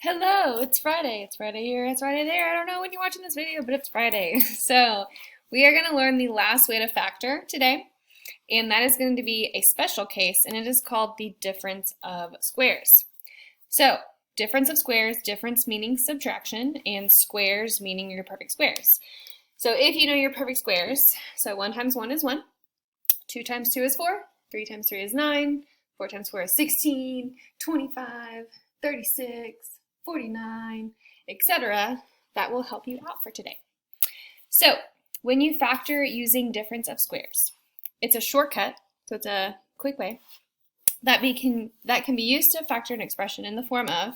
Hello, it's Friday. It's Friday here, it's Friday there. I don't know when you're watching this video, but it's Friday. So we are going to learn the last way to factor today, and that is going to be a special case, and it is called the difference of squares. So difference of squares, difference meaning subtraction, and squares meaning your perfect squares. So if you know your perfect squares, so 1 times 1 is 1, 2 times 2 is 4, 3 times 3 is 9, 4 times 4 is 16, 25, 36, 49, etc. That will help you out for today. So when you factor using difference of squares, it's a shortcut, so it's a quick way that can be used to factor an expression in the form of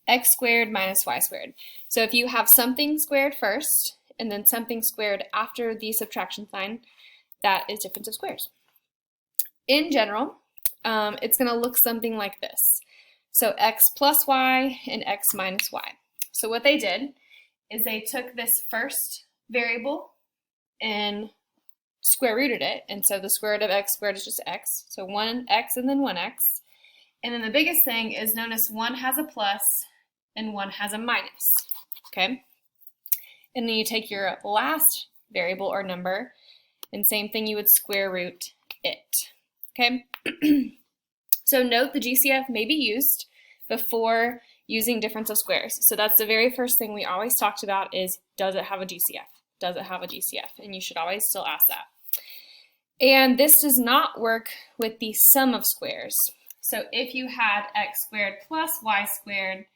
x squared minus y squared. So if you have something squared first and then something squared after the subtraction sign, that is difference of squares. In general, it's going to look something like this. So x plus y and x minus y. So what they did is they took this first variable and square rooted it. And so the square root of x squared is just x. So 1x and then 1x. And then the biggest thing is notice 1 has a plus and 1 has a minus. Okay? And then you take your last variable or number, and same thing, you would square root it. Okay? So note the GCF may be used before using difference of squares. So that's the very first thing we always talked about is, does it have a GCF? Does it have a GCF? And you should always still ask that. And this does not work with the sum of squares. So if you had x squared plus y squared,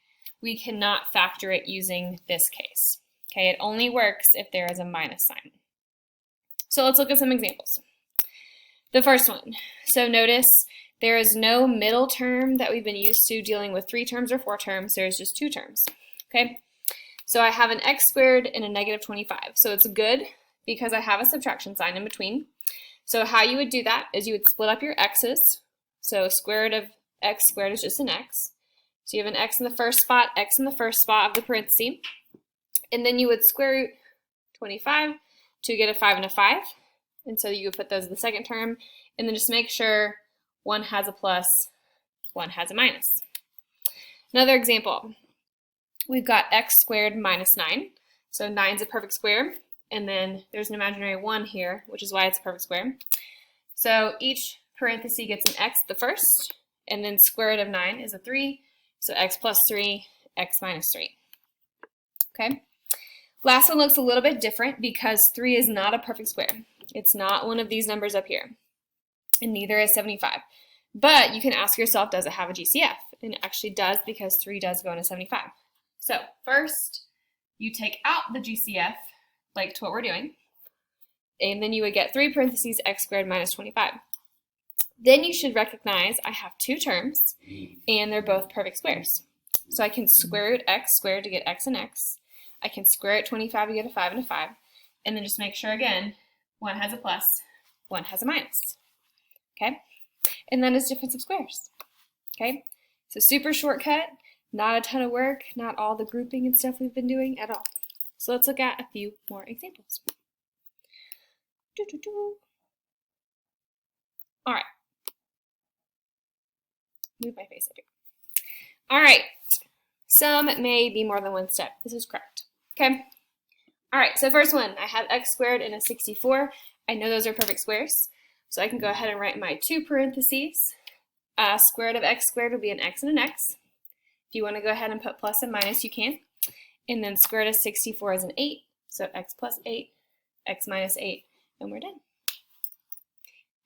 we cannot factor it using this case. Okay, it only works if there is a minus sign. So let's look at some examples. The first one, so notice there is no middle term that we've been used to dealing with 3 terms or 4 terms. There's just 2 terms, okay? So I have an x squared and a negative 25. So it's good because I have a subtraction sign in between. So how you would do that is you would split up your x's. So square root of x squared is just an x. So you have an x in the first spot, x in the first spot of the parenthesis. And then you would square root 25 to get a 5 and a 5. And so you would put those in the second term. And then just make sure 1 has a plus, 1 has a minus. Another example, we've got x squared minus 9. So 9 is a perfect square, and then there's an imaginary 1 here, which is why it's a perfect square. So each parenthesis gets an x at the first, and then square root of 9 is a 3, so x plus 3, x minus 3. Okay? Last one looks a little bit different because 3 is not a perfect square. It's not one of these numbers up here, and neither is 75. But you can ask yourself, does it have a GCF? And it actually does because 3 does go into 75. So first, you take out the GCF, like to what we're doing, and then you would get 3 parentheses x squared minus 25. Then you should recognize I have 2 terms, and they're both perfect squares. So I can square root x squared to get x and x. I can square root 25 to get a 5 and a 5. And then just make sure, again, 1 has a plus, 1 has a minus. Okay? And that is difference of squares. Okay? So super shortcut, not a ton of work, not all the grouping and stuff we've been doing at all. So let's look at a few more examples. All right. Move my face up here. All right. Some may be more than one step. This is correct. Okay? All right, so first one, I have x squared and a 64. I know those are perfect squares. So I can go ahead and write my 2 parentheses. Square root of x squared would be an x and an x. If you want to go ahead and put plus and minus, you can. And then square root of 64 is an 8. So x plus 8, x minus 8, and we're done.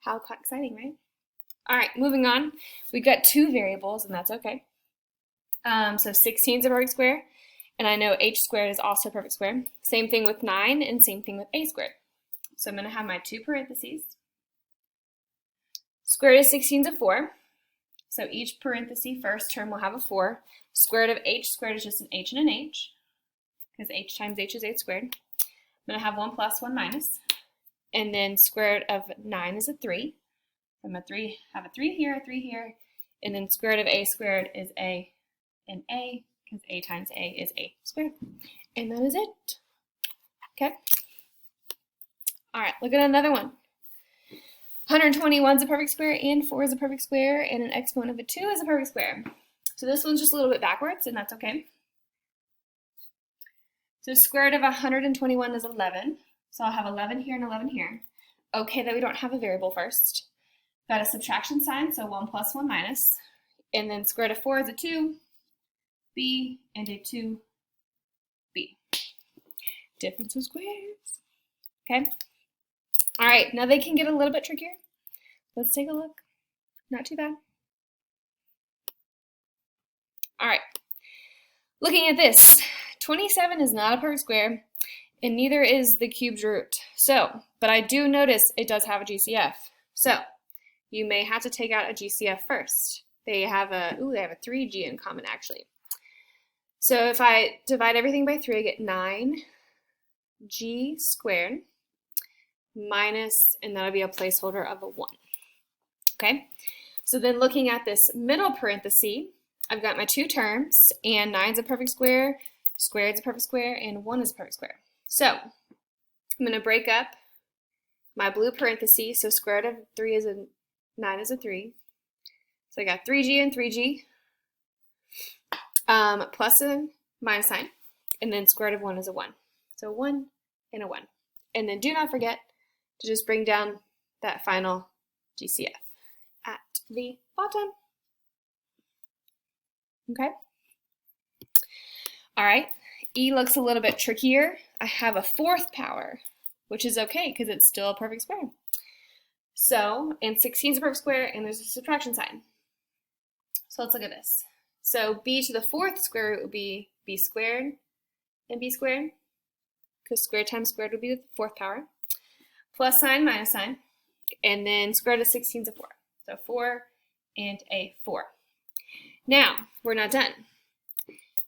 How exciting, right? All right, moving on. We've got 2 variables, and that's okay. So 16 is a perfect square. And I know h squared is also a perfect square. Same thing with 9 and same thing with a squared. So I'm going to have my 2 parentheses. Square root of 16 is a 4. So each parenthesis first term will have a 4. Square root of h squared is just an h and an h, because h times h is h squared. I'm going to have 1 plus, 1 minus. And then square root of 9 is a 3. I'm going to have a 3 here, a 3 here. And then square root of a squared is a and a, because a times a is a squared. And that is it. Okay? All right, look at another one. 121 is a perfect square, and 4 is a perfect square, and an exponent of a 2 is a perfect square. So this one's just a little bit backwards, and that's okay. So square root of 121 is 11. So I'll have 11 here and 11 here. Okay that we don't have a variable first. Got a subtraction sign, so 1 plus 1 minus. And then square root of 4 is a 2b, and a 2b. Difference of squares. Okay. All right, now they can get a little bit trickier. Let's take a look. Not too bad. All right. Looking at this, 27 is not a perfect square, and neither is the cubed root. So, but I do notice it does have a GCF. So, you may have to take out a GCF first. They have a 3G in common actually. So if I divide everything by 3, I get 9G squared minus, and that'll be a placeholder of a 1. Okay, so then looking at this middle parenthesis, I've got my two terms, and 9 is a perfect square, squared is a perfect square, and 1 is a perfect square. So I'm going to break up my blue parenthesis, so square root of 3 is a 9 is a 3. So I got 3G and 3G, plus a minus sign, and then square root of 1 is a 1. So 1 and a 1. And then do not forget to just bring down that final GCF at the bottom. Okay? All right, E looks a little bit trickier. I have a 4th power, which is okay because it's still a perfect square. So, and 16 is a perfect square, and there's a subtraction sign. So let's look at this. So b to the 4th square root would be b squared and b squared, because squared times squared would be the 4th power, plus sign, minus sign, and then square root of 16 is a 4. So 4 and a 4. Now, we're not done.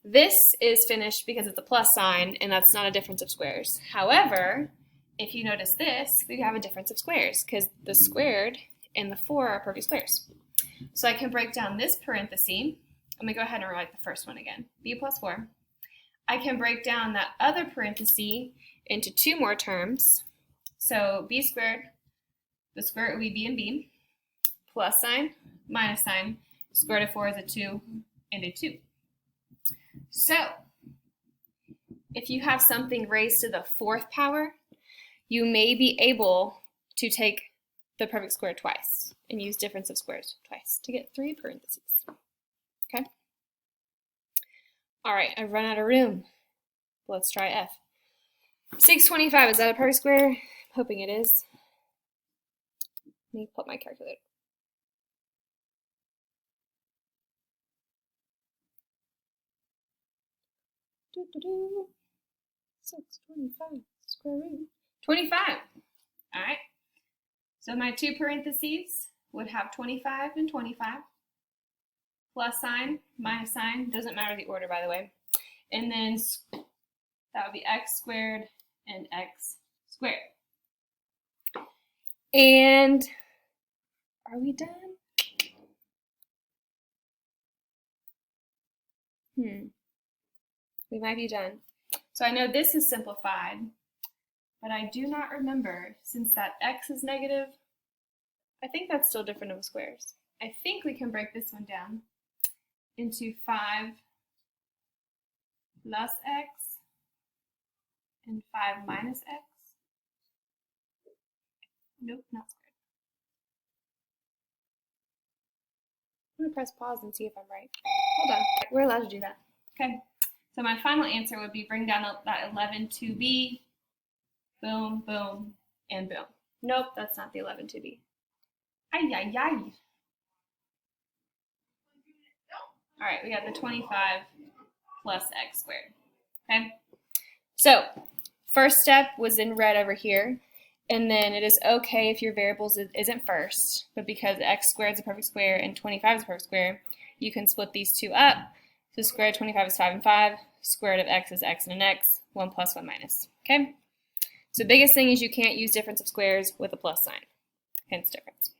This is finished because it's a plus sign, and that's not a difference of squares. However, if you notice this, we have a difference of squares, because the squared and the 4 are perfect squares. So I can break down this parenthesis. I'm going to go ahead and write the first one again, b plus 4. I can break down that other parenthesis into 2 more terms. So b squared, the square root would be b and b, plus sign, minus sign, square root of 4 is a 2, and a 2. So, if you have something raised to the 4th power, you may be able to take the perfect square twice and use difference of squares twice to get 3 parentheses. Okay? All right, I've run out of room. Let's try F. 625, is that a perfect square? I'm hoping it is. Let me put my calculator. Do, do, do. 625 square root. 25. All right. So my 2 parentheses would have 25 and 25. Plus sign, minus sign, doesn't matter the order, by the way. And then that would be x squared and x squared. And are we done? We might be done. So I know this is simplified, but I do not remember, since that x is negative, I think that's still different of squares. I think we can break this one down into 5 plus x and 5 minus x. Nope, not squared. I'm going to press pause and see if I'm right. Hold on. We're allowed to do that. Okay. So my final answer would be bring down that 11 to b, boom, boom, and boom. Nope, that's not the 11 to b. Ay, ay, ay. All right, we got the 25 plus x squared. Okay. So first step was in red over here. And then it is okay if your variables isn't first, but because x squared is a perfect square and 25 is a perfect square, you can split these two up. So square root of 25 is 5 and 5. Square root of x is x and an x. 1 plus 1 minus. Okay? So the biggest thing is you can't use difference of squares with a plus sign. Hence difference.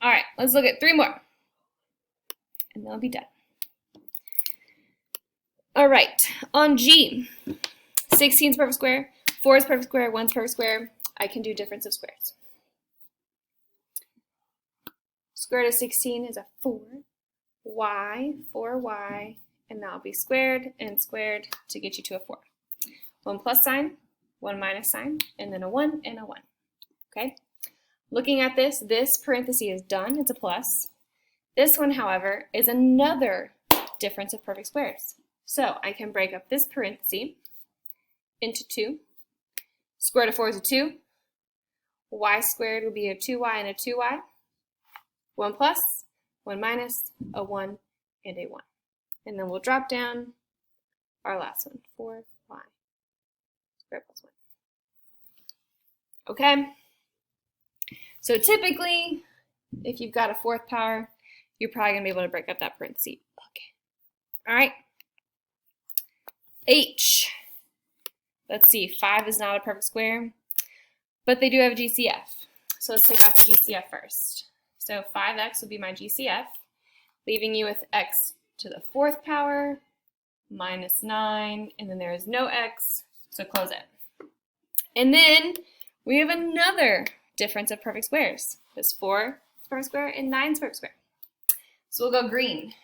All right, let's look at 3 more. And they'll be done. All right, on G, 16 is perfect square, 4 is perfect square, 1 is perfect square. I can do difference of squares. Square root of 16 is a 4. y, 4y, and that'll be squared and squared to get you to a 4. 1 plus sign, 1 minus sign, and then a 1 and a 1. Okay? Looking at this, this parenthesis is done. It's a plus. This one, however, is another difference of perfect squares. So I can break up this parenthesis into 2. Square root of 4 is a 2. Y squared would be a 2y and a 2y. 1 plus, 1 minus, a 1, and a 1. And then we'll drop down our last one, 4y squared plus 1. Okay? So typically, if you've got a fourth power, you're probably going to be able to break up that parenthesis. Okay. All right. H. Let's see, 5 is not a perfect square, but they do have a GCF. So let's take out the GCF first. So 5x would be my GCF, leaving you with x to the fourth power minus 9, and then there is no x, so close it. And then we have another difference of perfect squares. There's 4 is perfect square and 9 is perfect square. So we'll go green.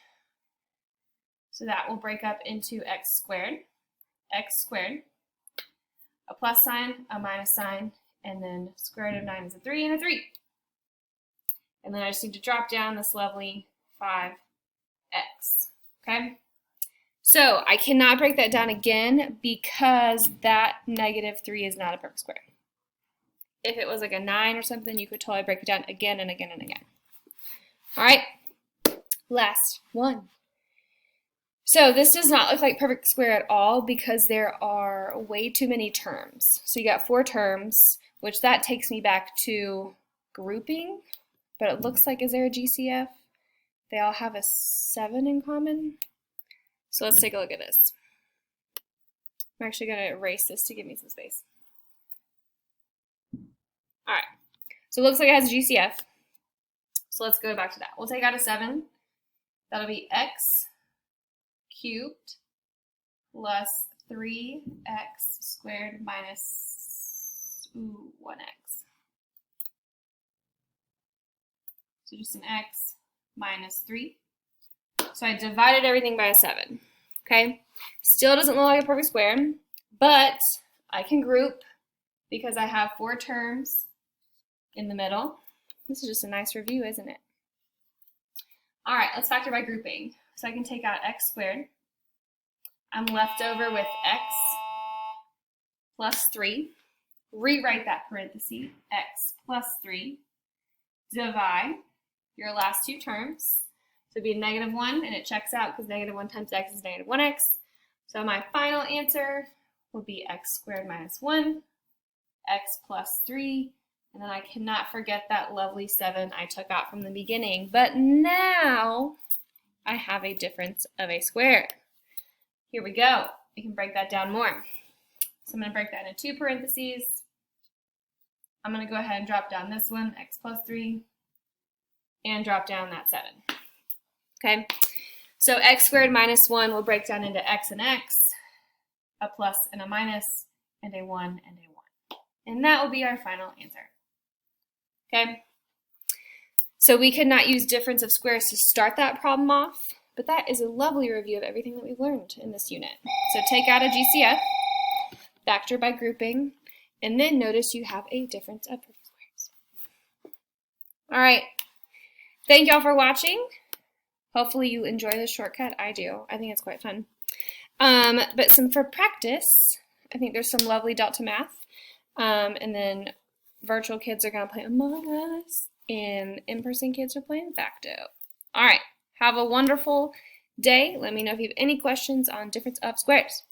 So that will break up into x squared, a plus sign, a minus sign, and then square root of 9 is a 3 and a 3. And then I just need to drop down this lovely 5x. Okay? So I cannot break that down again because that negative 3 is not a perfect square. If it was like a 9 or something, you could totally break it down again and again and again. All right, last one. So this does not look like perfect square at all because there are way too many terms. So you got 4 terms, which that takes me back to grouping, but it looks like, is there a GCF? They all have a 7 in common. So let's take a look at this. I'm actually going to erase this to give me some space. All right, so it looks like it has a GCF. So let's go back to that. We'll take out a 7. That'll be x cubed plus 3x squared minus 1x. So just an x minus 3. So I divided everything by a 7. Okay? Still doesn't look like a perfect square, but I can group because I have 4 terms in the middle. This is just a nice review, isn't it? All right, let's factor by grouping. So I can take out x squared. I'm left over with x plus 3. Rewrite that parenthesis, x plus 3. Divide your last 2 terms. So it'd be a negative 1, and it checks out because negative 1 times x is negative 1x. So my final answer would be x squared minus 1, x plus 3, and then I cannot forget that lovely 7 I took out from the beginning. But now I have a difference of a square. Here we go. We can break that down more. So I'm going to break that into 2 parentheses. I'm going to go ahead and drop down this one, x plus 3, and drop down that 7. Okay, so x squared minus 1 will break down into x and x, a plus and a minus, and a 1 and a 1. And that will be our final answer. Okay, so we could not use difference of squares to start that problem off, but that is a lovely review of everything that we've learned in this unit. So take out a GCF, factor by grouping, and then notice you have a difference of perfect squares. All right, thank y'all for watching. Hopefully you enjoy this shortcut. I do. I think it's quite fun. But for practice, I think there's some lovely Delta math. And then virtual kids are going to play Among Us, and in-person kids are playing Facto. All right. Have a wonderful day. Let me know if you have any questions on difference of squares.